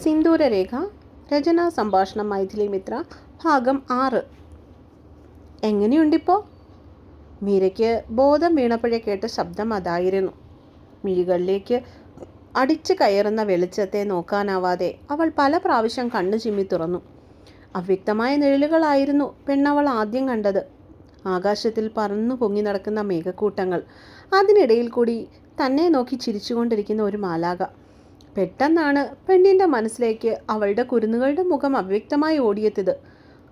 സിന്ദൂരരേഖ. രചന സംഭാഷണം മൈഥിലി മിത്ര. ഭാഗം 6. എങ്ങനെയുണ്ടിപ്പോൾ? മീരയ്ക്ക് ബോധം വീണപ്പോഴേ കേട്ട ശബ്ദം അതായിരുന്നു. മിഴികളിലേക്ക് അടിച്ചു കയറുന്ന വെളിച്ചത്തെ നോക്കാനാവാതെ അവൾ പല പ്രാവശ്യം കണ്ണു ചിമ്മി തുറന്നു. അവ്യക്തമായ നിഴലുകളായിരുന്നു പെണ്ണവൾ ആദ്യം കണ്ടത്. ആകാശത്തിൽ പറന്നു പൊങ്ങി നടക്കുന്ന മേഘക്കൂട്ടങ്ങൾ, അതിനിടയിൽ കൂടി തന്നെ നോക്കി ചിരിച്ചുകൊണ്ടിരിക്കുന്ന ഒരു മാലാക. പെട്ടെന്നാണ് പെണ്ണിൻ്റെ മനസ്സിലേക്ക് അവളുടെ കുരുന്നുകളുടെ മുഖം അവ്യക്തമായി ഓടിയെത്തിയത്.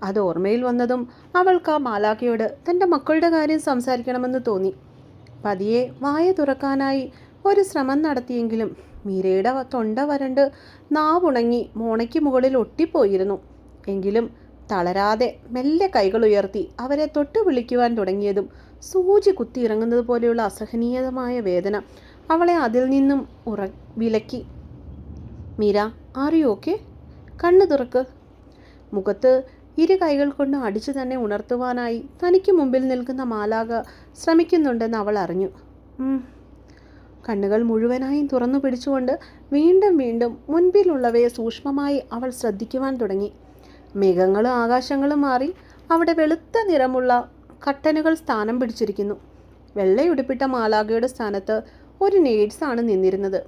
അത് ഓർമ്മയിൽ വന്നതും അവൾക്ക് ആ മാലാഖയോട് തൻ്റെ മക്കളുടെ കാര്യം സംസാരിക്കണമെന്ന് തോന്നി. പതിയെ വായ തുറക്കാനായി ഒരു ശ്രമം നടത്തിയെങ്കിലും മീരയുടെ തൊണ്ട വരണ്ട് നാവുണങ്ങി മോണയ്ക്ക് മുകളിൽ ഒട്ടിപ്പോയിരുന്നു. എങ്കിലും തളരാതെ മെല്ലെ കൈകൾ ഉയർത്തി അവരെ തൊട്ടു വിളിക്കുവാൻ തുടങ്ങിയതും സൂചി കുത്തിയിറങ്ങുന്നത് പോലെയുള്ള അസഹനീയമായ വേദന അവളെ അതിൽ നിന്നും വിലക്കി. Meera, are you okay? കണ്ണു തുറക്ക്. മുഖത്ത് ഇരു കൈകൾ കൊണ്ട് അടിച്ചു തന്നെ ഉണർത്തുവാനായി തനിക്ക് മുമ്പിൽ നിൽക്കുന്ന മാലാക ശ്രമിക്കുന്നുണ്ടെന്ന് അവൾ അറിഞ്ഞു. കണ്ണുകൾ മുഴുവനായും തുറന്നു പിടിച്ചുകൊണ്ട് വീണ്ടും വീണ്ടും മുൻപിലുള്ളവയെ സൂക്ഷ്മമായി അവൾ ശ്രദ്ധിക്കുവാൻ തുടങ്ങി. മേഘങ്ങളും ആകാശങ്ങളും മാറി അവിടെ വെളുത്ത നിറമുള്ള കട്ടനുകൾ സ്ഥാനം പിടിച്ചിരിക്കുന്നു. വെള്ളയുടുപ്പിട്ട മാലാഖയുടെ സ്ഥാനത്ത് ഒരു നേഴ്സാണ് നിന്നിരുന്നത്.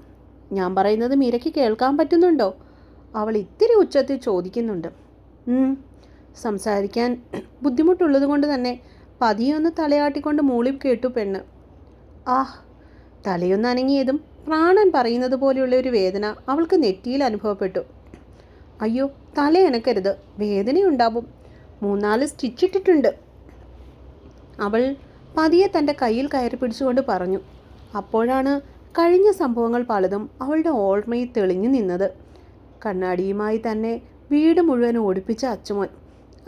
ഞാൻ പറയുന്നത് മീരയ്ക്ക് കേൾക്കാൻ പറ്റുന്നുണ്ടോ? അവൾ ഇത്തിരി ഉച്ചത്തിൽ ചോദിക്കുന്നുണ്ട്. സംസാരിക്കാൻ ബുദ്ധിമുട്ടുള്ളത് കൊണ്ട് തന്നെ പതിയൊന്ന് തലയാട്ടിക്കൊണ്ട് മൂളി കേട്ടു പെണ്ണ്. തലയൊന്ന് അനങ്ങിയതും പ്രാണൻ പറയുന്നത് പോലെയുള്ള ഒരു വേദന അവൾക്ക് നെറ്റിയിൽ അനുഭവപ്പെട്ടു. അയ്യോ, തല അനക്കരുത്, വേദനയുണ്ടാവും. 3-4 സ്റ്റിച്ചിട്ടിട്ടുണ്ട്, അവൾ പതിയെ തൻ്റെ കയ്യിൽ കയറി പിടിച്ചുകൊണ്ട് പറഞ്ഞു. അപ്പോഴാണ് കഴിഞ്ഞ സംഭവങ്ങൾ പലതും അവളുടെ ഓർമ്മയിൽ തെളിഞ്ഞു നിന്നത്. കണ്ണാടിയുമായി തന്നെ വീട് മുഴുവൻ ഓടിപ്പിച്ച അച്ചുമോൻ.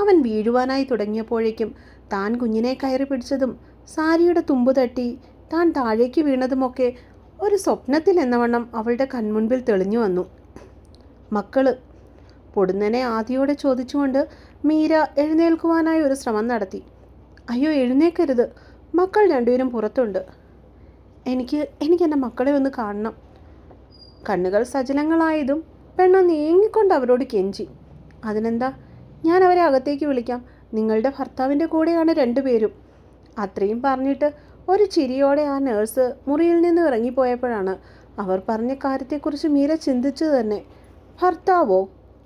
അവൻ വീഴുവാനായി തുടങ്ങിയപ്പോഴേക്കും താൻ കുഞ്ഞിനെ കയറി പിടിച്ചതും സാരിയുടെ തുമ്പ് തട്ടി താൻ താഴേക്ക് വീണതുമൊക്കെ ഒരു സ്വപ്നത്തിൽ എന്നവണ്ണം അവളുടെ കൺമുൻപിൽ തെളിഞ്ഞു വന്നു. മക്കള്, പൊടുന്നനെ ആദിയോടെ ചോദിച്ചുകൊണ്ട് മീര എഴുന്നേൽക്കുവാനായി ഒരു ശ്രമം നടത്തി. അയ്യോ, എഴുന്നേക്കരുത്, മക്കൾ രണ്ടുപേരും പുറത്തുണ്ട്. എനിക്ക് എൻ്റെ മക്കളെ ഒന്ന് കാണണം. കണ്ണുകൾ സജലങ്ങളായതും പെണ്ണ നീങ്ങിക്കൊണ്ട് അവരോട് കെഞ്ചി. അതിനെന്താ, ഞാൻ അവരെ അകത്തേക്ക് വിളിക്കാം, നിങ്ങളുടെ ഭർത്താവിൻ്റെ കൂടെയാണ് രണ്ടുപേരും. അത്രയും പറഞ്ഞിട്ട് ഒരു ചിരിയോടെ ആ നേഴ്സ് മുറിയിൽ നിന്ന് ഇറങ്ങിപ്പോയപ്പോഴാണ് അവർ പറഞ്ഞ കാര്യത്തെക്കുറിച്ച് മീര ചിന്തിച്ചത് തന്നെ. ഭർത്താവോ?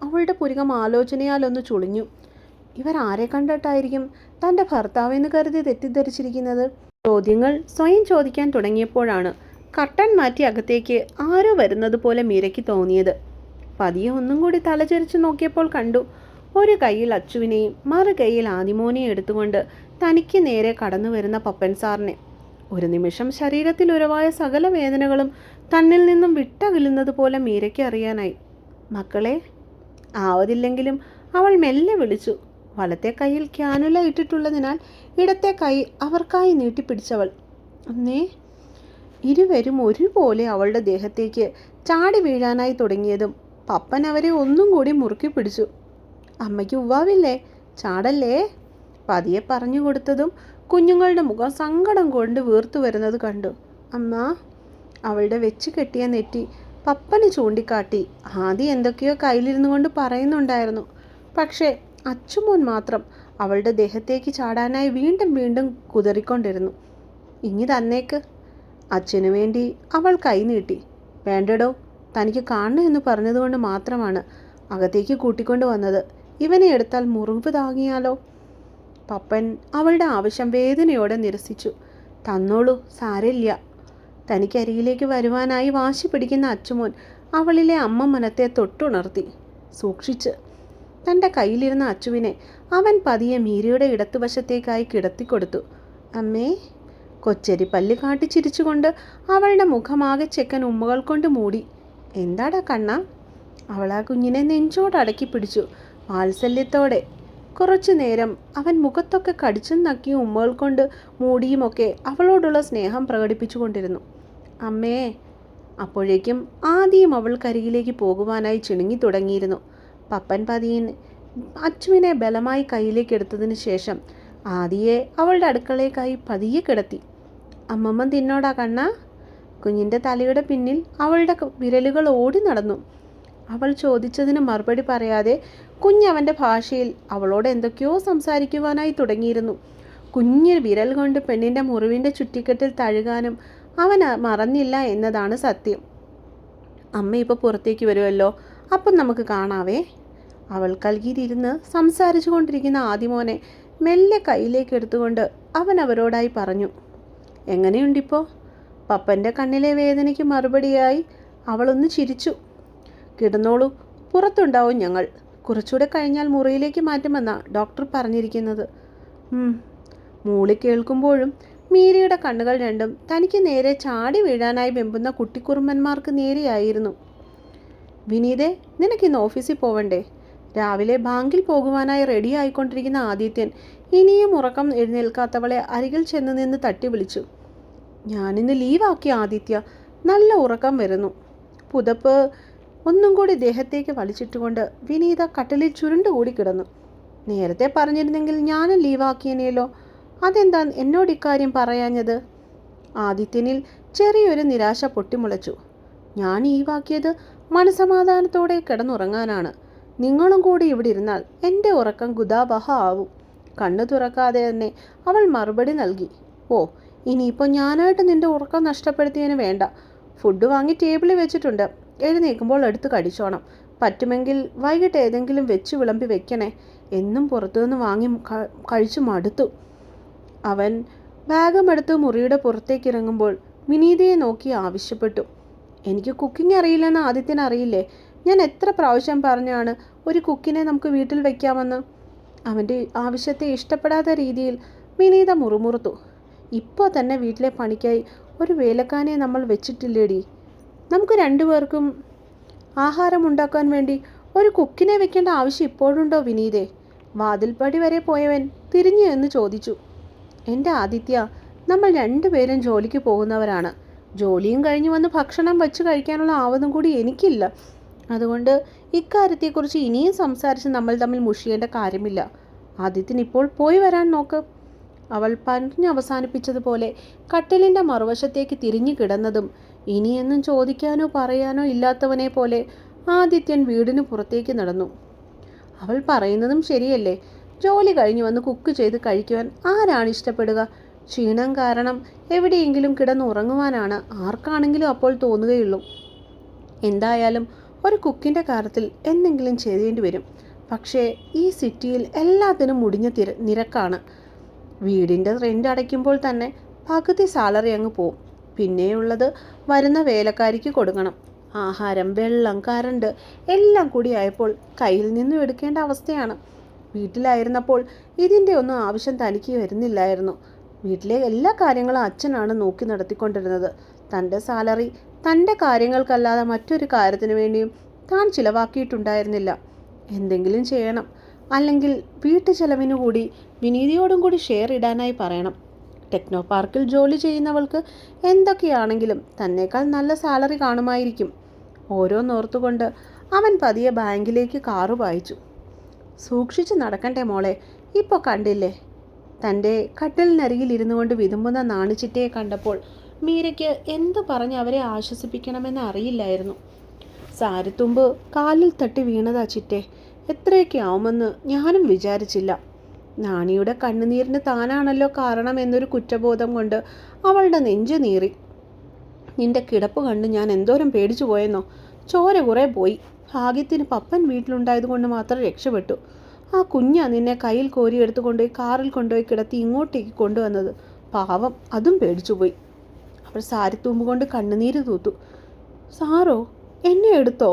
അവളുടെ പുരികം ആലോചനയാലൊന്ന് ചുളിഞ്ഞു. ഇവരാരെ കണ്ടിട്ടായിരിക്കും തൻ്റെ ഭർത്താവെന്ന് കരുതി തെറ്റിദ്ധരിച്ചിരിക്കുന്നത്? ചോദ്യങ്ങൾ സ്വയം ചോദിക്കാൻ തുടങ്ങിയപ്പോഴാണ് കർട്ടൻ മാറ്റി അകത്തേക്ക് ആരോ വരുന്നത് പോലെ മീരയ്ക്ക് തോന്നിയത്. പതിയെ ഒന്നും കൂടി തലചരിച്ചു നോക്കിയപ്പോൾ കണ്ടു, ഒരു കൈയിൽ അച്ചുവിനെയും മറു കൈയിൽ ആദിമോനെയും എടുത്തുകൊണ്ട് തനിക്ക് നേരെ കടന്നു വരുന്ന പപ്പൻ സാറിനെ. ഒരു നിമിഷം ശരീരത്തിൽ ഉരവായ സകല വേദനകളും തന്നിൽ നിന്നും വിട്ടകലുന്നത് പോലെ മീരയ്ക്ക് അറിയാനായി. മക്കളെ. ആവതില്ലെങ്കിലും അവൾ മെല്ലെ വിളിച്ചു. വലത്തെ കൈയിൽ ക്യാനുല ഇട്ടിട്ടുള്ളതിനാൽ ഇടത്തെ കൈ അവർക്കായി നീട്ടിപ്പിടിച്ചവൾ. അന്നേ ഇരുവരും ഒരുപോലെ അവളുടെ ദേഹത്തേക്ക് ചാടി വീഴാനായി തുടങ്ങിയതും പപ്പൻ അവരെ ഒന്നും കൂടി മുറുക്കി പിടിച്ചു. അമ്മയ്ക്ക് ഉവ്വാവില്ലേ, ചാടല്ലേ, പതിയെ പറഞ്ഞു കൊടുത്തതും കുഞ്ഞുങ്ങളുടെ മുഖം സങ്കടം കൊണ്ട് വീർത്തു വരുന്നത് കണ്ടു. അമ്മ. അവളുടെ വെച്ച് കെട്ടിയ നെറ്റി പപ്പന് ചൂണ്ടിക്കാട്ടി ആദ്യം എന്തൊക്കെയോ കയ്യിലിരുന്നു കൊണ്ട് പറയുന്നുണ്ടായിരുന്നു. പക്ഷേ അച്ചുമോൻ മാത്രം അവളുടെ ദേഹത്തേക്ക് ചാടാനായി വീണ്ടും വീണ്ടും കുതറിക്കൊണ്ടിരുന്നു. ഇങ്ങി തന്നേക്ക്. അച്ഛനു വേണ്ടി അവൾ കൈ നീട്ടി. വേണ്ടടോ, തനിക്ക് കാണണം എന്ന് പറഞ്ഞതുകൊണ്ട് മാത്രമാണ് അകത്തേക്ക് കൂട്ടിക്കൊണ്ട് വന്നത്. ഇവനെ എടുത്താൽ മുറിവ് താങ്ങിയാലോ? പപ്പൻ അവളുടെ ആവശ്യം വേദനയോടെ നിരസിച്ചു. തന്നോളൂ, സാരമില്ല. തനിക്കരികിലേക്ക് വരുവാനായി വാശി പിടിക്കുന്ന അച്ചുമോൻ അവളിലെ അമ്മ മനത്തെ തൊട്ടുണർത്തി. സൂക്ഷിച്ച്. തൻ്റെ കയ്യിലിരുന്ന അച്ചുവിനെ അവൻ പതിയെ മീരയുടെ ഇടത്തുവശത്തേക്കായി കിടത്തിക്കൊടുത്തു. അമ്മേ. കൊച്ചരി പല്ല് കാട്ടി ചിരിച്ചുകൊണ്ട് അവളുടെ മുഖമാകെ ചെക്കൻ ഉമ്മകൾ കൊണ്ട് മൂടി. എന്താടാ കണ്ണ? അവൾ ആ കുഞ്ഞിനെ നെഞ്ചോടടക്കി പിടിച്ചു വാത്സല്യത്തോടെ. കുറച്ചു നേരം അവൻ മുഖത്തൊക്കെ കടിച്ചും നക്കിയും ഉമ്മകൾ കൊണ്ട് മൂടിയുമൊക്കെ അവളോടുള്ള സ്നേഹം പ്രകടിപ്പിച്ചു കൊണ്ടിരുന്നു. അമ്മേ. അപ്പോഴേക്കും ആദ്യം അവൾ കരികിലേക്ക് പോകുവാനായി ചിണുങ്ങി തുടങ്ങിയിരുന്നു. പപ്പൻ പതിയൻ അച്ചുവിനെ ബലമായി കയ്യിലേക്ക് എടുത്തതിന് ശേഷം ആദിയെ അവളുടെ അടുക്കളേക്കായി പതിയെ കിടത്തി. അമ്മമ്മ തിന്നോടാ കണ്ണ. കുഞ്ഞിൻ്റെ തലയുടെ പിന്നിൽ അവളുടെ വിരലുകൾ ഓടി നടന്നു. അവൾ ചോദിച്ചതിന് മറുപടി പറയാതെ കുഞ്ഞവൻ്റെ ഭാഷയിൽ അവളോട് എന്തൊക്കെയോ സംസാരിക്കുവാനായി തുടങ്ങിയിരുന്നു. കുഞ്ഞ് വിരൽ കൊണ്ട് പെണ്ണിൻ്റെ മുറിവിൻ്റെ ചുറ്റിക്കെട്ടിൽ തഴുകാനും അവൻ മറന്നില്ല എന്നതാണ് സത്യം. അമ്മ ഇപ്പോൾ പുറത്തേക്ക് വരുമല്ലോ, അപ്പം നമുക്ക് കാണാവേ. അവൾ കൽകിയിരുന്ന് സംസാരിച്ചു കൊണ്ടിരിക്കുന്ന ആദിമോനെ മെല്ലെ കയ്യിലേക്ക് എടുത്തുകൊണ്ട് അവൻ അവരോടായി പറഞ്ഞു. എങ്ങനെയുണ്ടിപ്പോൾ? പപ്പൻ്റെ കണ്ണിലെ വേദനയ്ക്ക് മറുപടിയായി അവളൊന്ന് ചിരിച്ചു. കിടന്നോളൂ, പുറത്തുണ്ടാവും ഞങ്ങൾ. കുറച്ചുകൂടെ കഴിഞ്ഞാൽ മുറിയിലേക്ക് മാറ്റുമെന്നാ ഡോക്ടർ പറഞ്ഞിരിക്കുന്നത്. മൂളി കേൾക്കുമ്പോഴും മീരയുടെ കണ്ണുകൾ രണ്ടും തനിക്ക് നേരെ ചാടി വീഴാനായി വെമ്പുന്ന കുട്ടിക്കുറുമ്പന്മാർക്ക് നേരെയായിരുന്നു. വിനീതേ, നിനക്കിന്ന് ഓഫീസിൽ പോവണ്ടേ? രാവിലെ ബാങ്കിൽ പോകുവാനായി റെഡി ആയിക്കൊണ്ടിരിക്കുന്ന ആദിത്യൻ ഇനിയും ഉറക്കം എഴുന്നേൽക്കാത്തവളെ അരികിൽ ചെന്ന് നിന്ന് തട്ടി വിളിച്ചു. ഞാനിന്ന് ലീവാക്കി ആദിത്യ, നല്ല ഉറക്കം വരുന്നു. പുതപ്പ് ഒന്നും കൂടി ദേഹത്തേക്ക് വലിച്ചിട്ടുകൊണ്ട് വിനീത കട്ടിലിൽ ചുരുണ്ടുകൂടി കിടന്നു. നേരത്തെ പറഞ്ഞിരുന്നെങ്കിൽ ഞാനും ലീവാക്കിയനേലോ, അതെന്താ എന്നോട് ഇക്കാര്യം പറയാഞ്ഞത്? ആദിത്യനിൽ ചെറിയൊരു നിരാശ പൊട്ടിമുളച്ചു. ഞാൻ ലീവാക്കിയത് മനസമാധാനത്തോടെ കിടന്നുറങ്ങാനാണ്. നിങ്ങളും കൂടി ഇവിടെ ഇരുന്നാൽ എൻ്റെ ഉറക്കം ഗുദാബഹ ആവും. കണ്ണു തുറക്കാതെ തന്നെ അവൾ മറുപടി നൽകി. ഓ, ഇനിയിപ്പോൾ ഞാനായിട്ട് നിൻ്റെ ഉറക്കം നഷ്ടപ്പെടുത്തിയതിന് വേണ്ട. ഫുഡ് വാങ്ങി ടേബിളിൽ വെച്ചിട്ടുണ്ട്, എഴുന്നേൽക്കുമ്പോൾ എടുത്ത് കഴിച്ചോണം. പറ്റുമെങ്കിൽ വൈകിട്ട് ഏതെങ്കിലും വെച്ച് വിളമ്പി വെക്കണേ. എന്നും പുറത്തുനിന്ന് വാങ്ങി കഴിച്ചു മടുത്തു. അവൻ ബാഗുമെടുത്ത് മുറിയുടെ പുറത്തേക്ക് ഇറങ്ങുമ്പോൾ വിനീതയെ നോക്കി ആവശ്യപ്പെട്ടു. എനിക്ക് കുക്കിംഗ് അറിയില്ലെന്ന് ആദിത്യന് അറിയില്ലേ? ഞാൻ എത്ര പ്രാവശ്യം പറഞ്ഞാണ് ഒരു കുക്കിനെ നമുക്ക് വീട്ടിൽ വയ്ക്കാമെന്ന്. അവൻ്റെ ആവശ്യത്തെ ഇഷ്ടപ്പെടാത്ത രീതിയിൽ വിനീത മുറുമുറുത്തു. ഇപ്പോൾ തന്നെ വീട്ടിലെ പണിക്കായി ഒരു വേലക്കാനെ നമ്മൾ വെച്ചിട്ടില്ലേടി? നമുക്ക് രണ്ടുപേർക്കും ആഹാരം ഉണ്ടാക്കാൻ വേണ്ടി ഒരു കുക്കിനെ വെക്കേണ്ട ആവശ്യം ഇപ്പോഴുണ്ടോ വിനീതേ? വാതിൽപ്പടി വരെ പോയവൻ തിരിഞ്ഞു എന്ന് ചോദിച്ചു. എൻ്റെ ആദിത്യ, നമ്മൾ രണ്ടുപേരും ജോലിക്ക് പോകുന്നവരാണ്. ജോലിയും കഴിഞ്ഞ് വന്ന് ഭക്ഷണം വച്ച് കഴിക്കാനുള്ള ആവതും കൂടി എനിക്കില്ല. അതുകൊണ്ട് ഇക്കാര്യത്തെക്കുറിച്ച് ഇനിയും സംസാരിച്ച് നമ്മൾ തമ്മിൽ മുഷിയേണ്ട കാര്യമില്ല. ആദിത്യന് ഇപ്പോൾ പോയി വരാൻ നോക്ക്. അവൾ പറഞ്ഞവസാനിപ്പിച്ചതുപോലെ കട്ടിലിൻ്റെ മറുവശത്തേക്ക് തിരിഞ്ഞു കിടന്നതും ഇനിയെന്നും ചോദിക്കാനോ പറയാനോ ഇല്ലാത്തവനെ പോലെ ആദിത്യൻ വീടിന് പുറത്തേക്ക് നടന്നു. അവൾ പറയുന്നതും ശരിയല്ലേ? ജോലി കഴിഞ്ഞ് വന്ന് കുക്ക് ചെയ്ത് കഴിക്കുവാൻ ആരാണ് ഇഷ്ടപ്പെടുക? ക്ഷീണം കാരണം എവിടെയെങ്കിലും കിടന്നുറങ്ങുവാനാണ് ആർക്കാണെങ്കിലും അപ്പോൾ തോന്നുകയുള്ളൂ. എന്തായാലും ഒരു കുക്കിൻ്റെ കാര്യത്തിൽ എന്തെങ്കിലും ചെയ്യേണ്ടി വരും. പക്ഷേ ഈ സിറ്റിയിൽ എല്ലാത്തിനും മുടിഞ്ഞ നിരക്കാണ്. വീടിൻ്റെ റെൻ്റ് അടയ്ക്കുമ്പോൾ തന്നെ പകുതി സാലറി അങ്ങ് പോവും. പിന്നെയുള്ളത് വരുന്ന വേലക്കാരിക്ക് കൊടുക്കണം. ആഹാരം, വെള്ളം, കറണ്ട് എല്ലാം കൂടി ആയപ്പോൾ കയ്യിൽ നിന്നും എടുക്കേണ്ട അവസ്ഥയാണ്. വീട്ടിലായിരുന്നപ്പോൾ ഇതിൻ്റെ ഒന്നും ആവശ്യം തനിക്ക് വരുന്നില്ലായിരുന്നു. വീട്ടിലെ എല്ലാ കാര്യങ്ങളും അച്ഛനാണ് നോക്കി നടത്തിക്കൊണ്ടിരുന്നത്. തൻ്റെ സാലറി തൻ്റെ കാര്യങ്ങൾക്കല്ലാതെ മറ്റൊരു കാര്യത്തിന് വേണ്ടിയും താൻ ചിലവാക്കിയിട്ടുണ്ടായിരുന്നില്ല. എന്തെങ്കിലും ചെയ്യണം, അല്ലെങ്കിൽ വീട്ടു ചെലവിനു കൂടി വിനീതിയോടും കൂടി ഷെയർ ഇടാനായി പറയണം. ടെക്നോ പാർക്കിൽ ജോലി ചെയ്യുന്നവൾക്ക് എന്തൊക്കെയാണെങ്കിലും തന്നേക്കാൾ നല്ല സാലറി കാണുമായിരിക്കും. ഓരോന്നോർത്തുകൊണ്ട് അവൻ പതിയെ ബാങ്കിലേക്ക് കാറു പായിച്ചു. സൂക്ഷിച്ച് നടക്കണ്ടേ മോളെ, ഇപ്പോൾ കണ്ടില്ലേ? തൻ്റെ കട്ടിലിനരികിൽ ഇരുന്നു കൊണ്ട് വിതുമ്പുന്ന നാണിച്ചിറ്റയെ കണ്ടപ്പോൾ മീരയ്ക്ക് എന്തു പറഞ്ഞ് അവരെ ആശ്വസിപ്പിക്കണമെന്ന് അറിയില്ലായിരുന്നു. സാരിത്തുമ്പ് കാലിൽ തട്ടി വീണതാ ചിറ്റെ. എത്രയൊക്കെ ആവുമെന്ന് ഞാനും വിചാരിച്ചില്ല. നാണിയുടെ കണ്ണുനീരിന് താനാണല്ലോ കാരണം എന്നൊരു കുറ്റബോധം കൊണ്ട് അവളുടെ നെഞ്ചു നീറി. നിന്റെ കിടപ്പ് കണ്ട് ഞാൻ എന്തോരം പേടിച്ചു പോയെന്നോ. ചോര കുറേ പോയി. ഭാഗ്യത്തിന് പപ്പൻ വീട്ടിലുണ്ടായത് കൊണ്ട് മാത്രം രക്ഷപ്പെട്ടു. ആ കുഞ്ഞാ നിന്നെ കയ്യിൽ കോരിയെടുത്ത് കൊണ്ടുപോയി കാറിൽ കൊണ്ടുപോയി കിടത്തി ഇങ്ങോട്ടേക്ക് കൊണ്ടുവന്നത്. പാവം, അതും പേടിച്ചുപോയി. അവൾ സാരിത്തൂമ്പ് കൊണ്ട് കണ്ണുനീര് തൂത്തു. സാറോ, എന്നെ എടുത്തോ?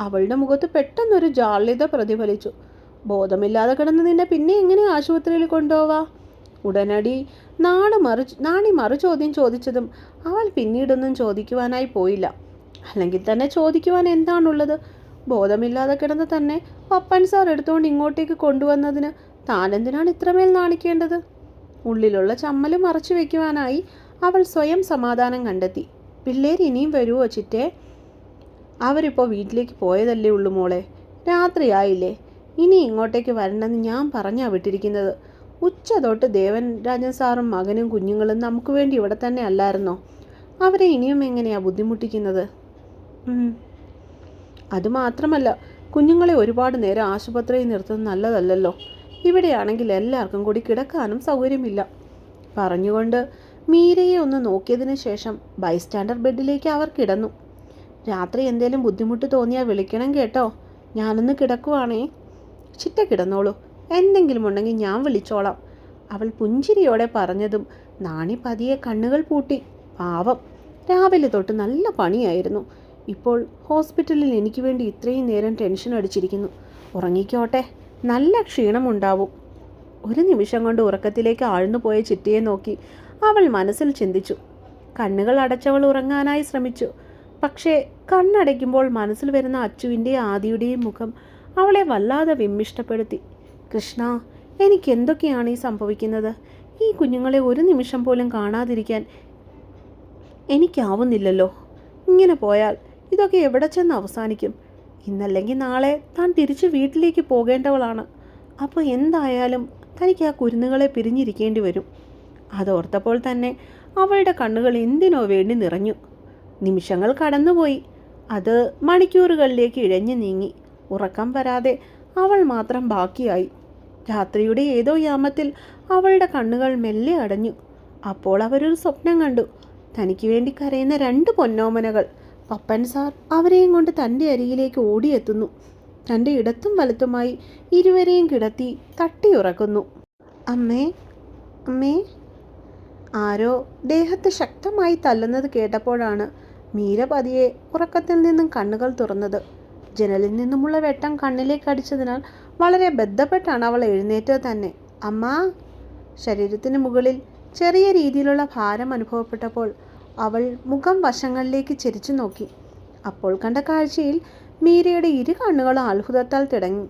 അവളുടെ മുഖത്ത് പെട്ടെന്നൊരു ജാള്യത പ്രതിഫലിച്ചു. ബോധമില്ലാതെ കിടന്ന് നിന്നെ പിന്നെ എങ്ങനെ ആശുപത്രിയിൽ കൊണ്ടുപോവാ? ഉടനടി നാണി മറു ചോദ്യം ചോദിച്ചതും അവൾ പിന്നീടൊന്നും ചോദിക്കുവാനായി പോയില്ല. അല്ലെങ്കിൽ തന്നെ ചോദിക്കുവാൻ എന്താണുള്ളത്? ബോധമില്ലാതെ കിടന്ന് തന്നെ പപ്പൻ സാർ എടുത്തുകൊണ്ട് ഇങ്ങോട്ടേക്ക് കൊണ്ടുവന്നതിന് താനെന്തിനാണ് ഇത്രമേൽ നാണിക്കേണ്ടത്? ഉള്ളിലുള്ള ചമ്മല് മറച്ചു വയ്ക്കുവാനായി അവൾ സ്വയം സമാധാനം കണ്ടെത്തി. പിള്ളേർ ഇനിയും വരുമോ ചിറ്റേ? അവരിപ്പോൾ വീട്ടിലേക്ക് പോയതല്ലേ ഉള്ളൂ മോളെ. രാത്രിയായില്ലേ? ഇനി ഇങ്ങോട്ടേക്ക് വരണമെന്ന് ഞാൻ പറഞ്ഞാ വിട്ടിരിക്കുന്നത്. ഉച്ച തൊട്ട് ദേവൻരാജൻ സാറും മകനും കുഞ്ഞുങ്ങളും നമുക്ക് വേണ്ടി ഇവിടെ തന്നെ അല്ലായിരുന്നോ? അവരെ ഇനിയും എങ്ങനെയാ ബുദ്ധിമുട്ടിക്കുന്നത്? അതുമാത്രമല്ല, കുഞ്ഞുങ്ങളെ ഒരുപാട് നേരം ആശുപത്രിയിൽ നിർത്തുന്നത് നല്ലതല്ലല്ലോ. ഇവിടെയാണെങ്കിൽ എല്ലാവർക്കും കൂടി കിടക്കാനും സൗകര്യമില്ല. പറഞ്ഞുകൊണ്ട് മീരയെ ഒന്ന് നോക്കിയതിന് ശേഷം ബൈസ്റ്റാൻഡർ ബെഡിലേക്ക് അവർ കിടന്നു. രാത്രി എന്തേലും ബുദ്ധിമുട്ട് തോന്നിയാൽ വിളിക്കണം കേട്ടോ, ഞാനൊന്ന് കിടക്കുവാണേ. ചിറ്റ കിടന്നോളൂ, എന്തെങ്കിലും ഉണ്ടെങ്കിൽ ഞാൻ വിളിച്ചോളാം, അവൾ പുഞ്ചിരിയോടെ പറഞ്ഞതും നാണി പതിയെ കണ്ണുകൾ പൂട്ടി. പാവം, രാവിലെ തൊട്ട് നല്ല പണിയായിരുന്നു. ഇപ്പോൾ ഹോസ്പിറ്റലിൽ എനിക്ക് വേണ്ടി ഇത്രയും നേരം ടെൻഷൻ അടിച്ചിരിക്കുന്നു. ഉറങ്ങിക്കോട്ടെ, നല്ല ക്ഷീണമുണ്ടാവും. ഒരു നിമിഷം കൊണ്ട് ഉറക്കത്തിലേക്ക് ആഴ്ന്നുപോയ ചിറ്റയെ നോക്കി അവൾ മനസ്സിൽ ചിന്തിച്ചു. കണ്ണുകൾ അടച്ചവൾ ഉറങ്ങാനായി ശ്രമിച്ചു. പക്ഷേ കണ്ണടയ്ക്കുമ്പോൾ മനസ്സിൽ വരുന്ന അച്ചുവിൻ്റെയും ആദിയുടെയും മുഖം അവളെ വല്ലാതെ വിമ്മിഷ്ടപ്പെടുത്തി. കൃഷ്ണ, എനിക്ക് എന്തൊക്കെയാണ് ഈ സംഭവിക്കുന്നത്? ഈ കുഞ്ഞുങ്ങളെ ഒരു നിമിഷം പോലും കാണാതിരിക്കാൻ എനിക്കാവുന്നില്ലല്ലോ. ഇങ്ങനെ പോയാൽ ഇതൊക്കെ എവിടെ ചെന്ന് അവസാനിക്കും? ഇന്നല്ലെങ്കിൽ നാളെ താൻ തിരിച്ച് വീട്ടിലേക്ക് പോകേണ്ടവളാണ്. അപ്പോൾ എന്തായാലും തനിക്ക് ആ കുരുന്നുകളെ പിരിഞ്ഞിരിക്കേണ്ടി വരും. അതോർത്തപ്പോൾ തന്നെ അവളുടെ കണ്ണുകൾ എന്തിനോ വേണ്ടി നിറഞ്ഞു. നിമിഷങ്ങൾ കടന്നുപോയി. അത് മണിക്കൂറുകളിലേക്ക് ഇഴഞ്ഞു നീങ്ങി. ഉറക്കം വരാതെ അവൾ മാത്രം ബാക്കിയായി. രാത്രിയുടെ ഏതോ യാമത്തിൽ അവളുടെ കണ്ണുകൾ മെല്ലെ അടഞ്ഞു. അപ്പോൾ അവരൊരു സ്വപ്നം കണ്ടു. തനിക്ക് വേണ്ടി കരയുന്ന 2 പൊന്നോമനകൾ. പപ്പൻ സാർ അവരെയും കൊണ്ട് തൻ്റെ അരികിലേക്ക് ഓടിയെത്തുന്നു. തൻ്റെ ഇടത്തും വലത്തുമായി ഇരുവരെയും കിടത്തി തട്ടിയുറക്കുന്നു. അമ്മേ, അമ്മേ. ആരോ ദേഹത്ത് ശക്തമായി തല്ലുന്നത് കേട്ടപ്പോഴാണ് മീര പതിയെ ഉറക്കത്തിൽ നിന്നും കണ്ണുകൾ തുറന്നത്. ജനലിൽ നിന്നുമുള്ള വെട്ടം കണ്ണിലേക്ക് അടിച്ചതിനാൽ വളരെ ബന്ധപ്പെട്ടാണ് അവൾ എഴുന്നേറ്റത് തന്നെ. അമ്മാ. ശരീരത്തിന് മുകളിൽ ചെറിയ രീതിയിലുള്ള ഭാരം അനുഭവപ്പെട്ടപ്പോൾ അവൾ മുഖം വശങ്ങളിലേക്ക് ചെരിച്ചു നോക്കി. അപ്പോൾ കണ്ട കാഴ്ചയിൽ മീരയുടെ 2 കണ്ണുകളും അത്ഭുതത്താൽ തിടങ്ങി.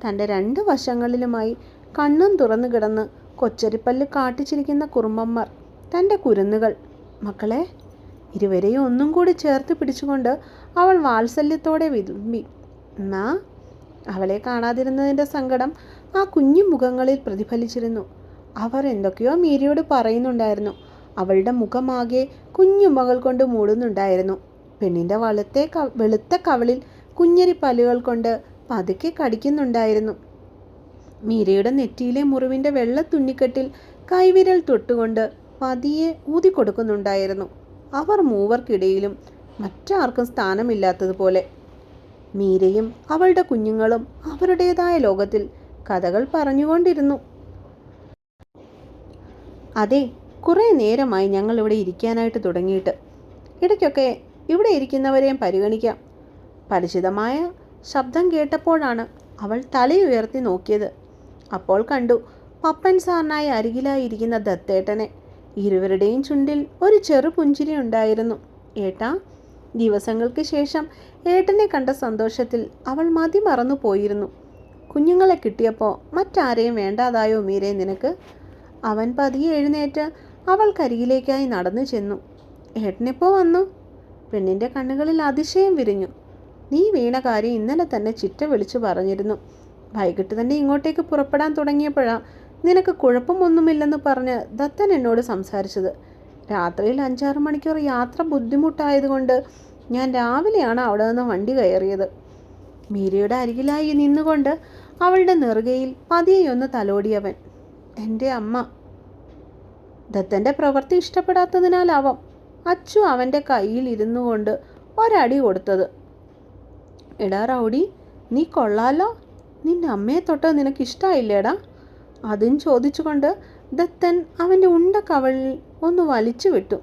തൻ്റെ 2 വശങ്ങളിലുമായി കണ്ണും തുറന്നു കിടന്ന് കൊച്ചരിപ്പല്ല് കാട്ടിച്ചിരിക്കുന്ന കുറുമ്പന്മാർ, തൻ്റെ കുരുന്നുകൾ. മക്കളെ. ഇരുവരെയും ഒന്നും കൂടി ചേർത്ത് പിടിച്ചുകൊണ്ട് അവൾ വാത്സല്യത്തോടെ വിതുമ്പി. എന്നാ. അവളെ കാണാതിരുന്നതിൻ്റെ സങ്കടം ആ കുഞ്ഞു മുഖങ്ങളിൽ പ്രതിഫലിച്ചിരുന്നു. അവർ എന്തൊക്കെയോ മീരയോട് പറയുന്നുണ്ടായിരുന്നു. അവളുടെ മുഖമാകെ കുഞ്ഞുമകൾ കൊണ്ട് മൂടുന്നുണ്ടായിരുന്നു. പെണ്ണിൻ്റെ വെളുത്ത കവളിൽ കുഞ്ഞരിപ്പല്ലുകൾ കൊണ്ട് പതുക്കെ കടിക്കുന്നുണ്ടായിരുന്നു. മീരയുടെ നെറ്റിയിലെ മുറിവിൻ്റെ വെള്ള തുന്നിക്കെട്ടിൽ കൈവിരൽ തൊട്ടുകൊണ്ട് പതിയെ ഊതിക്കൊടുക്കുന്നുണ്ടായിരുന്നു. അവർ മൂവർക്കിടയിലും മറ്റാർക്കും സ്ഥാനമില്ലാത്തതുപോലെ. മീരയും അവളുടെ കുഞ്ഞുങ്ങളും അവരുടേതായ ലോകത്തിൽ കഥകൾ പറഞ്ഞുകൊണ്ടിരുന്നു. അതെ, കുറേ നേരമായി ഞങ്ങൾ ഇവിടെ ഇരിക്കാനായിട്ട് തുടങ്ങിയിട്ട്. ഇടയ്ക്കൊക്കെ ഇവിടെ ഇരിക്കുന്നവരെയും പരിഗണിക്കാം. പരിചിതമായ ശബ്ദം കേട്ടപ്പോഴാണ് അവൾ തലയുയർത്തി നോക്കിയത്. അപ്പോൾ കണ്ടു പപ്പൻ സാറിനായി അരികിലായിരിക്കുന്ന ദത്തേട്ടനെ. ഇരുവരുടെയും ചുണ്ടിൽ ഒരു ചെറു പുഞ്ചിരി ഉണ്ടായിരുന്നു. ഏട്ടാ. ദിവസങ്ങൾക്ക് ശേഷം ഏട്ടനെ കണ്ട സന്തോഷത്തിൽ അവൾ മതി മറന്നു പോയിരുന്നു. കുഞ്ഞുങ്ങളെ കിട്ടിയപ്പോൾ മറ്റാരെയും വേണ്ടാതായോ മീരേ നിനക്ക്? അവൻ പതിയെ എഴുന്നേറ്റ് അവൾക്കരികിലേക്കായി നടന്നു ചെന്നു. ഏട്ടനെപ്പോൾ വന്നു? പെണ്ണിൻ്റെ കണ്ണുകളിൽ അതിശയം വിരിഞ്ഞു. നീ വീണ കാര്യം ഇന്നലെ തന്നെ ചിറ്റ വിളിച്ചു പറഞ്ഞിരുന്നു. വൈകിട്ട് തന്നെ ഇങ്ങോട്ടേക്ക് പുറപ്പെടാൻ തുടങ്ങിയപ്പോഴാണ് നിനക്ക് കുഴപ്പമൊന്നുമില്ലെന്ന് പറഞ്ഞ് ദത്തൻ എന്നോട് സംസാരിച്ചത്. രാത്രിയിൽ 5-6 മണിക്കൂർ യാത്ര ബുദ്ധിമുട്ടായതുകൊണ്ട് ഞാൻ രാവിലെയാണ് അവിടെ നിന്ന് വണ്ടി കയറിയത്. മീരയുടെ അരികിലായി നിന്നുകൊണ്ട് അവളുടെ നെറുകയിൽ പതിയെയൊന്ന് തലോടിയവൻ. എൻ്റെ അമ്മ. ദത്തൻ്റെ പ്രവൃത്തി ഇഷ്ടപ്പെടാത്തതിനാലാവാം അച്ചു അവൻ്റെ കയ്യിൽ ഇരുന്നു കൊണ്ട് ഒരടി കൊടുത്തത്. എടാ റൗഡി, നീ കൊള്ളാലോ. നിൻ്റെ അമ്മയെ തൊട്ട് നിനക്കിഷ്ടമായില്ലേടാ? അതും ചോദിച്ചുകൊണ്ട് ദത്തൻ അവൻ്റെ ഉണ്ട കവളിൽ ഒന്ന് വലിച്ചു വിട്ടു.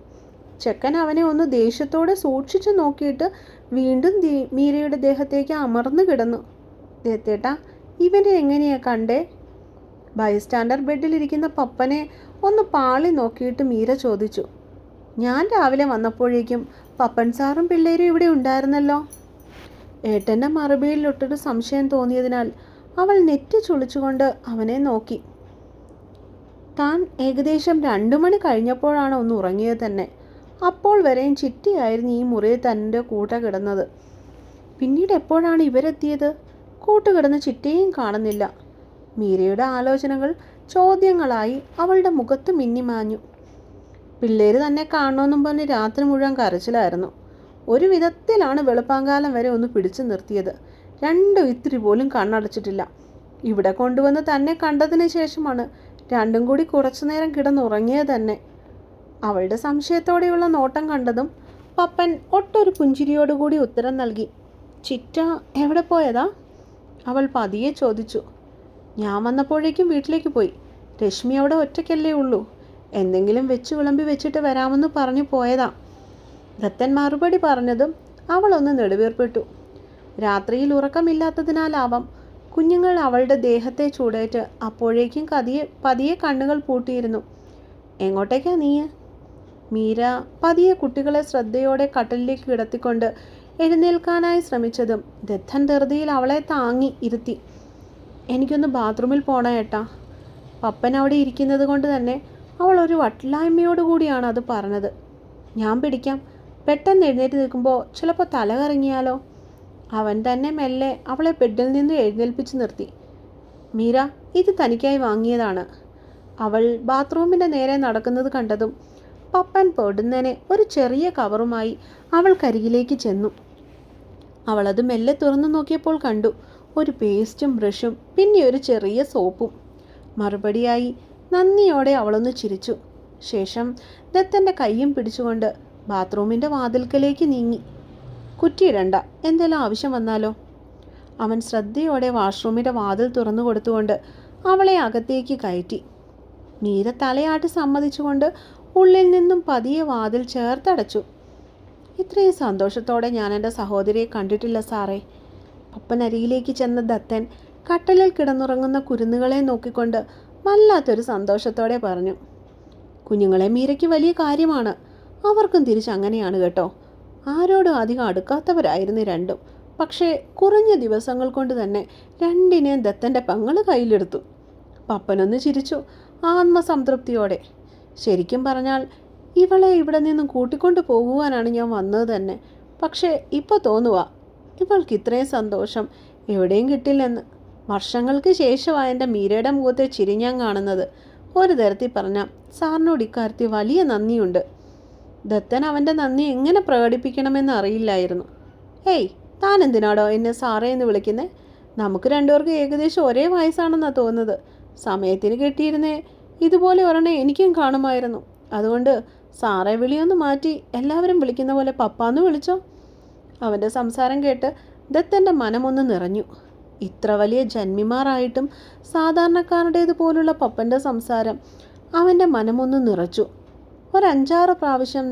ചെക്കൻ അവനെ ഒന്ന് ദേഷ്യത്തോടെ സൂക്ഷിച്ചു നോക്കിയിട്ട് വീണ്ടും മീരയുടെ ദേഹത്തേക്ക് അമർന്നു കിടന്നു. ദത്തേട്ടാ, ഇവനെ എങ്ങനെയാ കണ്ടേ? ബൈസ്റ്റാൻഡർ ബെഡിലിരിക്കുന്ന പപ്പനെ ഒന്ന് പാളി നോക്കിയിട്ട് മീര ചോദിച്ചു. ഞാൻ രാവിലെ വന്നപ്പോഴേക്കും പപ്പൻ സാറും പിള്ളേരും ഇവിടെ ഉണ്ടായിരുന്നല്ലോ. ഏട്ടൻ്റെ മറുപടിയിലൊട്ടൊരു സംശയം തോന്നിയതിനാൽ അവൾ നെറ്റി ചുളിച്ചുകൊണ്ട് അവനെ നോക്കി. താൻ ഏകദേശം 2 മണി കഴിഞ്ഞപ്പോഴാണ് ഒന്ന് ഉറങ്ങിയത് തന്നെ. അപ്പോൾ വരെയും ചിറ്റിയായിരുന്നു ഈ മുറിയിൽ തൻ്റെ കൂട്ട കിടന്നത്. പിന്നീട് എപ്പോഴാണ് ഇവരെത്തിയത്? കൂട്ടുകിടന്ന് ചിറ്റയും കാണുന്നില്ല. മീരയുടെ ആലോചനകൾ ചോദ്യങ്ങളായി അവളുടെ മുഖത്ത് മിന്നിമാഞ്ഞു. പിള്ളേര് തന്നെ കാണണമെന്നും പറഞ്ഞ് രാത്രി മുഴുവൻ കരച്ചിലായിരുന്നു. ഒരു വിധത്തിലാണ് വെളുപ്പാങ്കാലം വരെ ഒന്ന് പിടിച്ചു നിർത്തിയത്. രണ്ടും ഇത്തിരി പോലും കണ്ണടച്ചിട്ടില്ല. ഇവിടെ കൊണ്ടുവന്ന് തന്നെ കണ്ടതിന് ശേഷമാണ് രണ്ടും കൂടി കുറച്ചു നേരം കിടന്നുറങ്ങിയത് തന്നെ. അവളുടെ സംശയത്തോടെയുള്ള നോട്ടം കണ്ടതും പപ്പൻ ഒട്ടൊരു പുഞ്ചിരിയോടുകൂടി ഉത്തരം നൽകി. ചിറ്റ എവിടെ പോയതാ? അവൾ പതിയെ ചോദിച്ചു. ഞാൻ വന്നപ്പോഴേക്കും വീട്ടിലേക്ക് പോയി. രശ്മി അവിടെ ഒറ്റയ്ക്കല്ലേ ഉള്ളൂ. എന്തെങ്കിലും വെച്ച് വിളമ്പി വെച്ചിട്ട് വരാമെന്ന് പറഞ്ഞു പോയതാ. ദത്തൻ മറുപടി പറഞ്ഞതും അവളൊന്ന് നെടുവീർപ്പിട്ടു. രാത്രിയിൽ ഉറക്കമില്ലാത്തതിനാലാവാം കുഞ്ഞുങ്ങൾ അവളുടെ ദേഹത്തെ ചൂടേറ്റ് അപ്പോഴേക്കും പതിയെ കണ്ണുകൾ പൂട്ടിയിരുന്നു. എങ്ങോട്ടേക്കാ നീ? മീര പതിയെ കുട്ടികളെ ശ്രദ്ധയോടെ കട്ടിലിലേക്ക് കിടത്തിക്കൊണ്ട് എഴുന്നേൽക്കാനായി ശ്രമിച്ചതും ദത്തൻ ധൃതിയിൽ അവളെ താങ്ങി ഇരുത്തി. എനിക്കൊന്ന് ബാത്റൂമിൽ പോണ ഏട്ടാ. പപ്പൻ അവിടെ ഇരിക്കുന്നത് കൊണ്ട് തന്നെ അവൾ ഒരു വട്ടിലായ്മയോടുകൂടിയാണ് അത് പറഞ്ഞത്. ഞാൻ പിടിക്കാം. പെട്ടെന്ന് എഴുന്നേറ്റ് നിൽക്കുമ്പോൾ ചിലപ്പോൾ തല കറങ്ങിയാലോ? അവൻ തന്നെ മെല്ലെ അവളെ ബെഡിൽ നിന്ന് എഴുന്നേൽപ്പിച്ച് നിർത്തി. മീര, ഇത് തനിക്കായി വാങ്ങിയതാണ്. അവൾ ബാത്റൂമിൻ്റെ നേരെ നടക്കുന്നത് കണ്ടതും പപ്പൻ പൊടുന്നനെ ഒരു ചെറിയ കവറുമായി അവൾക്കരികിലേക്ക് ചെന്നു. അവളത് മെല്ലെ തുറന്നു നോക്കിയപ്പോൾ കണ്ടു ഒരു പേസ്റ്റും ബ്രഷും പിന്നെ ഒരു ചെറിയ സോപ്പും. മറുപടിയായി നന്ദിയോടെ അവളൊന്ന് ചിരിച്ചു. ശേഷം ദത്തൻ്റെ കൈയും പിടിച്ചുകൊണ്ട് ബാത്റൂമിൻ്റെ വാതിൽക്കലേക്ക് നീങ്ങി. കുറ്റിയിടണ്ട, എന്തെല്ലാം ആവശ്യം വന്നാലോ? അവൻ ശ്രദ്ധയോടെ വാഷ്റൂമിൻ്റെ വാതിൽ തുറന്നു കൊടുത്തുകൊണ്ട് അവളെ അകത്തേക്ക് കയറ്റി. മീര തലയാട്ടി സമ്മതിച്ചുകൊണ്ട് ഉള്ളിൽ നിന്നും പതിയെ വാതിൽ ചേർത്തടച്ചു. ഇത്രയും സന്തോഷത്തോടെ ഞാൻ എൻ്റെ സഹോദരിയെ കണ്ടിട്ടില്ല സാറേ. പപ്പനരികിലേക്ക് ചെന്ന ദത്തൻ കട്ടലിൽ കിടന്നുറങ്ങുന്ന കുരുന്നുകളെ നോക്കിക്കൊണ്ട് വല്ലാത്തൊരു സന്തോഷത്തോടെ പറഞ്ഞു. കുഞ്ഞുങ്ങളെ മീരയ്ക്ക് വലിയ കാര്യമാണ്. അവർക്കും തിരിച്ചങ്ങനെയാണ് കേട്ടോ. ആരോടും അധികം അടുക്കാത്തവരായിരുന്നു രണ്ടും. പക്ഷേ കുറഞ്ഞ ദിവസങ്ങൾ കൊണ്ട് തന്നെ രണ്ടിനെയും ദത്തൻ്റെ പെങ്ങൾ കയ്യിലെടുത്തു. പപ്പനൊന്ന് ചിരിച്ചു ആത്മസംതൃപ്തിയോടെ. ശരിക്കും പറഞ്ഞാൽ ഇവളെ ഇവിടെ നിന്നും കൂട്ടിക്കൊണ്ടു പോകുവാനാണ് ഞാൻ വന്നത് തന്നെ. പക്ഷേ ഇപ്പോൾ തോന്നുക ഇവൾക്ക് ഇത്രയും സന്തോഷം എവിടെയും കിട്ടില്ലെന്ന്. വർഷങ്ങൾക്ക് ശേഷമായ എൻ്റെ മീരയുടെ മുഖത്തെ ചിരി ഞാൻ കാണുന്നത്. ഒരു തരത്തിൽ പറഞ്ഞാൽ സാറിനോട് ഇക്കാര്യത്തിൽ വലിയ നന്ദിയുണ്ട്. ദത്തൻ അവൻ്റെ നന്ദി എങ്ങനെ പ്രകടിപ്പിക്കണമെന്ന് അറിയില്ലായിരുന്നു. ഏയ്, താൻ എന്തിനാടോ എന്നെ സാറേ എന്ന് വിളിക്കുന്നത്? നമുക്ക് രണ്ടുപേർക്ക് ഏകദേശം ഒരേ വയസ്സാണെന്നാണ് തോന്നുന്നത്. സമയത്തിന് കിട്ടിയിരുന്നേ ഇതുപോലെ ഒരെണ്ണം എനിക്കും കാണുമായിരുന്നു. അതുകൊണ്ട് സാറേ വിളിയൊന്ന് മാറ്റി എല്ലാവരും വിളിക്കുന്ന പോലെ പപ്പാന്ന് വിളിച്ചോ. അവൻ്റെ സംസാരം കേട്ട് ദത്തൻ്റെ മനമൊന്ന് നിറഞ്ഞു. ഇത്ര വലിയ ജന്മിമാരായിട്ടും സാധാരണക്കാരുടേതുപോലുള്ള പപ്പൻ്റെ സംസാരം അവൻ്റെ മനമൊന്ന് നിറച്ചു. 5-6 പ്രാവശ്യം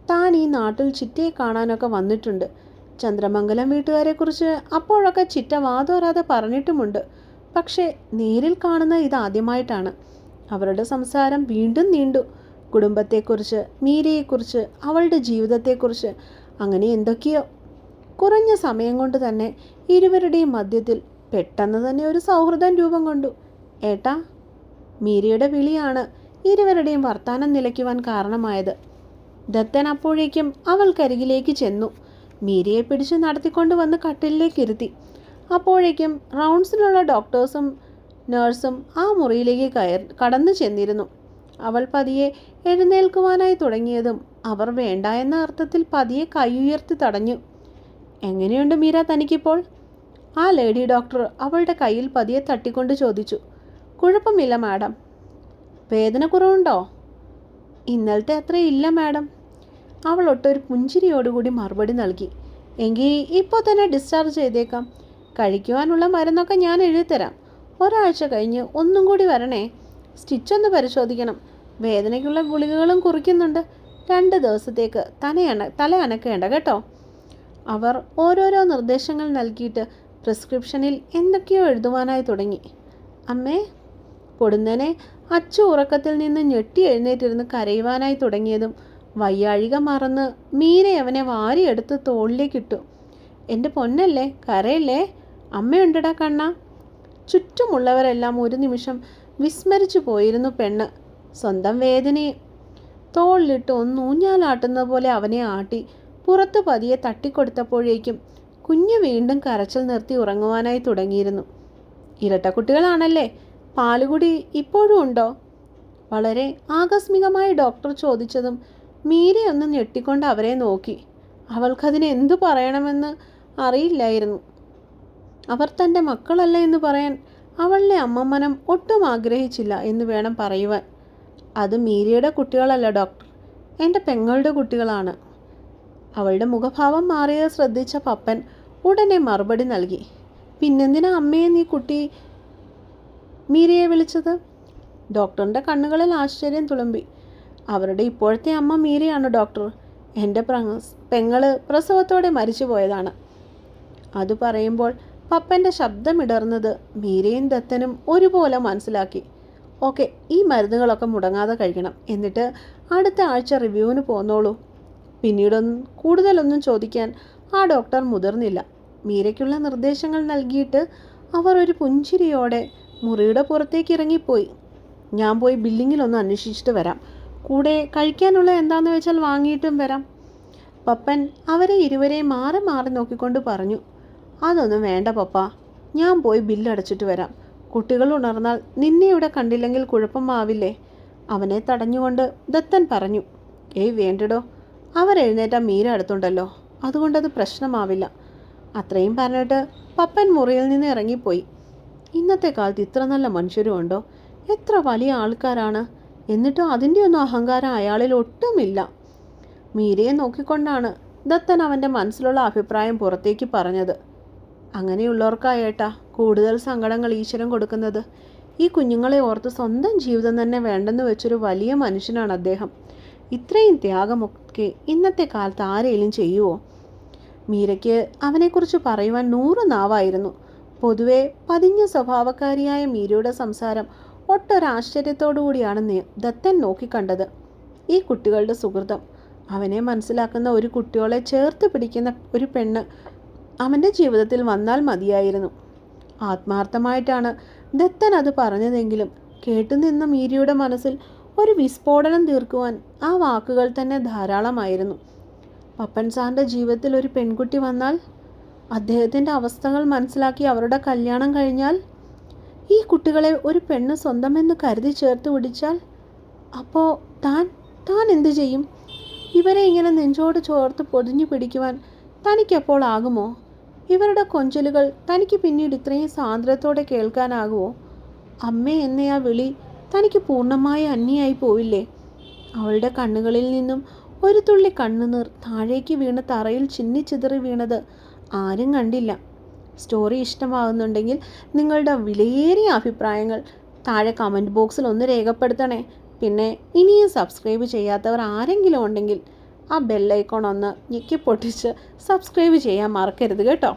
താൻ ഈ നാട്ടിൽ ചിറ്റയെ കാണാനൊക്കെ വന്നിട്ടുണ്ട്. ചന്ദ്രമംഗലം വീട്ടുകാരെക്കുറിച്ച് അപ്പോഴൊക്കെ ചിറ്റ വാതോരാതെ പറഞ്ഞിട്ടുമുണ്ട്. പക്ഷേ നേരിൽ കാണുന്ന ഇതാദ്യമായിട്ടാണ്. അവരുടെ സംസാരം വീണ്ടും നീണ്ടു. കുടുംബത്തെക്കുറിച്ച്, മീരയെക്കുറിച്ച്, അവളുടെ ജീവിതത്തെക്കുറിച്ച്, അങ്ങനെ എന്തൊക്കെയോ. കുറഞ്ഞ സമയം കൊണ്ട് തന്നെ ഇരുവരുടെയും മധ്യത്തിൽ പെട്ടെന്ന് തന്നെ ഒരു സൗഹൃദം രൂപം കൊണ്ടു. ഏട്ടാ, മീരയുടെ വിളിയാണ് ഇരുവരുടെയും വർത്താനം നിലയ്ക്കുവാൻ കാരണമായത്. ദത്തൻ അപ്പോഴേക്കും അവൾക്കരികിലേക്ക് ചെന്നു. മീരയെ പിടിച്ച് നടത്തിക്കൊണ്ട് വന്ന് കട്ടിലിലേക്ക് ഇരുത്തി. അപ്പോഴേക്കും റൗണ്ട്സിലുള്ള ഡോക്ടേഴ്സും നഴ്സും ആ മുറിയിലേക്ക് കടന്നു ചെന്നിരുന്നു. അവൾ പതിയെ എഴുന്നേൽക്കുവാനായി തുടങ്ങിയതും അവർ വേണ്ട എന്ന അർത്ഥത്തിൽ പതിയെ കൈയുയർത്തി തടഞ്ഞു. എങ്ങനെയുണ്ട് മീര തനിക്കിപ്പോൾ? ആ ലേഡി ഡോക്ടർ അവളുടെ കയ്യിൽ പതിയെ തട്ടിക്കൊണ്ട് ചോദിച്ചു. കുഴപ്പമില്ല മാഡം. വേദന കുറവുണ്ടോ? ഇന്നലത്തെ അത്ര ഇല്ല മാഡം. അവൾ ഒട്ടൊരു പുഞ്ചിരിയോടുകൂടി മറുപടി നൽകി. എങ്കിൽ ഇപ്പോൾ തന്നെ ഡിസ്ചാർജ് ചെയ്തേക്കാം. കഴിക്കുവാനുള്ള മരുന്നൊക്കെ ഞാൻ എഴുതിത്തരാം. ഒരാഴ്ച കഴിഞ്ഞ് ഒന്നും കൂടി വരണേ. സ്റ്റിച്ചൊന്ന് പരിശോധിക്കണം. വേദനയ്ക്കുള്ള ഗുളികകളും കുറിക്കുന്നുണ്ട്. 2 ദിവസത്തേക്ക് തല അനക്കേണ്ട കേട്ടോ. അവർ ഓരോരോ നിർദ്ദേശങ്ങൾ നൽകിയിട്ട് പ്രിസ്ക്രിപ്ഷനിൽ എന്തൊക്കെയോ എഴുതുവാനായി തുടങ്ങി. അമ്മേ, പൊടുന്നനെ അച്ചു ഉറക്കത്തിൽ നിന്ന് ഞെട്ടി എഴുന്നേറ്റിരുന്ന് കരയുവാനായി തുടങ്ങിയതും വയ്യാഴിക മറന്ന് മീര അവനെ വാരിയെടുത്ത് തോളിലേക്കിട്ടു. എൻ്റെ പൊന്നല്ലേ, കരയല്ലേ, അമ്മയുണ്ടടാ കണ്ണ. ചുറ്റുമുള്ളവരെല്ലാം ഒരു നിമിഷം വിസ്മരിച്ചു പോയിരുന്നു പെണ്ണ്. സ്വന്തം വേദനയെ തോളിലിട്ട് ഒന്നൂഞ്ഞാലാട്ടുന്ന പോലെ അവനെ ആട്ടി പുറത്തു പതിയെ തട്ടിക്കൊടുത്തപ്പോഴേക്കും കുഞ്ഞ് വീണ്ടും കരച്ചിൽ നിർത്തി ഉറങ്ങുവാനായി തുടങ്ങിയിരുന്നു. ഇരട്ടക്കുട്ടികളാണല്ലേ, പാലുകുടി ഇപ്പോഴും ഉണ്ടോ? വളരെ ആകസ്മികമായി ഡോക്ടർ ചോദിച്ചതും മീരയൊന്ന് ഞെട്ടിക്കൊണ്ട് അവരെ നോക്കി. അവൾക്കതിന് എന്തു പറയണമെന്ന് അറിയില്ലായിരുന്നു. അവർ തൻ്റെ മക്കളല്ല എന്ന് പറയാൻ അവളുടെ അമ്മമ്മനം ഒട്ടും ആഗ്രഹിച്ചില്ല എന്ന് വേണം പറയുവാൻ. അത് മീരയുടെ കുട്ടികളല്ല ഡോക്ടർ, എൻ്റെ പെങ്ങളുടെ കുട്ടികളാണ്. അവളുടെ മുഖഭാവം മാറിയത് ശ്രദ്ധിച്ച പപ്പൻ ഉടനെ മറുപടി നൽകി. പിന്നെന്തിനാ അമ്മയെ നീ കുട്ടി മീരയെ വിളിച്ചത്? ഡോക്ടറിൻ്റെ കണ്ണുകളിൽ ആശ്ചര്യം തുളുമ്പി. അവരുടെ ഇപ്പോഴത്തെ അമ്മ മീരയാണ് ഡോക്ടർ. എൻ്റെ പെങ്ങള് പ്രസവത്തോടെ മരിച്ചു പോയതാണ്. അത് പറയുമ്പോൾ പപ്പൻ്റെ ശബ്ദമിടർന്നത് മീരയും ദത്തനും ഒരുപോലെ മനസ്സിലാക്കി. ഓക്കെ, ഈ മരുന്നുകളൊക്കെ മുടങ്ങാതെ കഴിക്കണം. എന്നിട്ട് അടുത്ത ആഴ്ച റിവ്യൂവിന് പോന്നോളൂ. പിന്നീടൊന്നും കൂടുതലൊന്നും ചോദിക്കാൻ ആ ഡോക്ടർ മുതിർന്നില്ല. മീരയ്ക്കുള്ള നിർദ്ദേശങ്ങൾ നൽകിയിട്ട് അവർ ഒരു പുഞ്ചിരിയോടെ മുറിയുടെ പുറത്തേക്ക് ഇറങ്ങിപ്പോയി. ഞാൻ പോയി ബില്ലിങ്ങിലൊന്ന് അന്വേഷിച്ചിട്ട് വരാം. കൂടെ കഴിക്കാനുള്ള എന്താണെന്ന് വെച്ചാൽ വാങ്ങിയിട്ടും വരാം. പപ്പൻ അവരെ ഇരുവരെയും മാറി മാറി നോക്കിക്കൊണ്ട് പറഞ്ഞു. അതൊന്നും വേണ്ട പപ്പ, ഞാൻ പോയി ബില്ലടച്ചിട്ട് വരാം. കുട്ടികൾ ഉണർന്നാൽ നിന്നെ ഇവിടെ കണ്ടില്ലെങ്കിൽ കുഴപ്പമാവില്ലേ? അവനെ തടഞ്ഞുകൊണ്ട് ദത്തൻ പറഞ്ഞു. ഏയ് വേണ്ടടോ, അവരെഴുന്നേറ്റാൽ മീര അടുത്തുണ്ടല്ലോ, അതുകൊണ്ടത് പ്രശ്നമാവില്ല. അത്രയും പറഞ്ഞിട്ട് പപ്പൻ മുറിയിൽ നിന്ന് ഇറങ്ങിപ്പോയി. ഇന്നത്തെ കാലത്ത് ഇത്ര നല്ല മനുഷ്യരും ഉണ്ടോ? എത്ര വലിയ ആൾക്കാരാണ്, എന്നിട്ടും അതിൻ്റെ ഒന്നും അഹങ്കാരം അയാളിൽ ഒട്ടുമില്ല. മീരയെ നോക്കിക്കൊണ്ടാണ് ദത്തൻ അവൻ്റെ മനസ്സിലുള്ള അഭിപ്രായം പുറത്തേക്ക് പറഞ്ഞത്. അങ്ങനെയുള്ളവർക്കായേട്ടാ കൂടുതൽ സങ്കടങ്ങൾ ഈശ്വരൻ കൊടുക്കുന്നത്. ഈ കുഞ്ഞുങ്ങളെ ഓർത്ത് സ്വന്തം ജീവിതം തന്നെ വേണ്ടെന്ന് വെച്ചൊരു വലിയ മനുഷ്യനാണ് അദ്ദേഹം. ഇത്രയും ത്യാഗമൊക്കെ ഇന്നത്തെ കാലത്ത് ആരെങ്കിലും ചെയ്യുമോ? മീരയ്ക്ക് അവനെക്കുറിച്ച് പറയുവാൻ 100 നാവായിരുന്നു. പൊതുവെ പതിഞ്ഞ സ്വഭാവക്കാരിയായ മീരയുടെ സംസാരം ഒട്ടൊരാശ്ചര്യത്തോടു കൂടിയാണ് ദത്തൻ നോക്കിക്കണ്ടത്. ഈ കുട്ടികളുടെ സുഹൃതം, അവനെ മനസ്സിലാക്കുന്ന ഒരു കുട്ടികളെ ചേർത്ത് പിടിക്കുന്ന ഒരു പെണ്ണ് അവൻ്റെ ജീവിതത്തിൽ വന്നാൽ മതിയായിരുന്നു. ആത്മാർത്ഥമായിട്ടാണ് ദത്തൻ അത് പറഞ്ഞതെങ്കിലും കേട്ടുനിന്ന മീരയുടെ മനസ്സിൽ ഒരു വിസ്ഫോടനം തീർക്കുവാൻ ആ വാക്കുകൾ തന്നെ ധാരാളമായിരുന്നു. പപ്പൻ സാറിൻ്റെ ജീവിതത്തിൽ ഒരു പെൺകുട്ടി വന്നാൽ, അദ്ദേഹത്തിൻ്റെ അവസ്ഥകൾ മനസ്സിലാക്കി അവരുടെ കല്യാണം കഴിഞ്ഞാൽ, ഈ കുട്ടികളെ ഒരു പെണ്ണ് സ്വന്തമെന്ന് കരുതി ചേർത്ത് പിടിച്ചാൽ, അപ്പോൾ താൻ എന്തു ചെയ്യും? ഇവരെ ഇങ്ങനെ നെഞ്ചോട് ചോർത്ത് പൊതിഞ്ഞു പിടിക്കുവാൻ തനിക്കെപ്പോൾ ആകുമോ? ഇവരുടെ കൊഞ്ചലുകൾ തനിക്ക് പിന്നീട് ഇത്രയും സാന്ദ്രത്തോടെ കേൾക്കാനാകുമോ? അമ്മേ എന്നയാ വിളി തനിക്ക് പൂർണ്ണമായി അന്യായി പോവില്ലേ? അവളുടെ കണ്ണുകളിൽ നിന്നും ഒരു തുള്ളി കണ്ണുനീർ താഴേക്ക് വീണ് തറയിൽ ചിന്നിച്ചിതറി വീണത് ആരും കണ്ടില്ല. സ്റ്റോറി ഇഷ്ടമാകുന്നുണ്ടെങ്കിൽ നിങ്ങളുടെ വിലയേറിയ അഭിപ്രായങ്ങൾ താഴെ കമൻറ്റ് ബോക്സിൽ ഒന്ന് രേഖപ്പെടുത്തണേ. പിന്നെ ഇനിയും സബ്സ്ക്രൈബ് ചെയ്യാത്തവർ ആരെങ്കിലും ഉണ്ടെങ്കിൽ ആ ബെല്ലൈക്കോൺ ഒന്ന് ഞെക്കി പൊട്ടിച്ച് സബ്സ്ക്രൈബ് ചെയ്യാൻ മറക്കരുത് കേട്ടോ.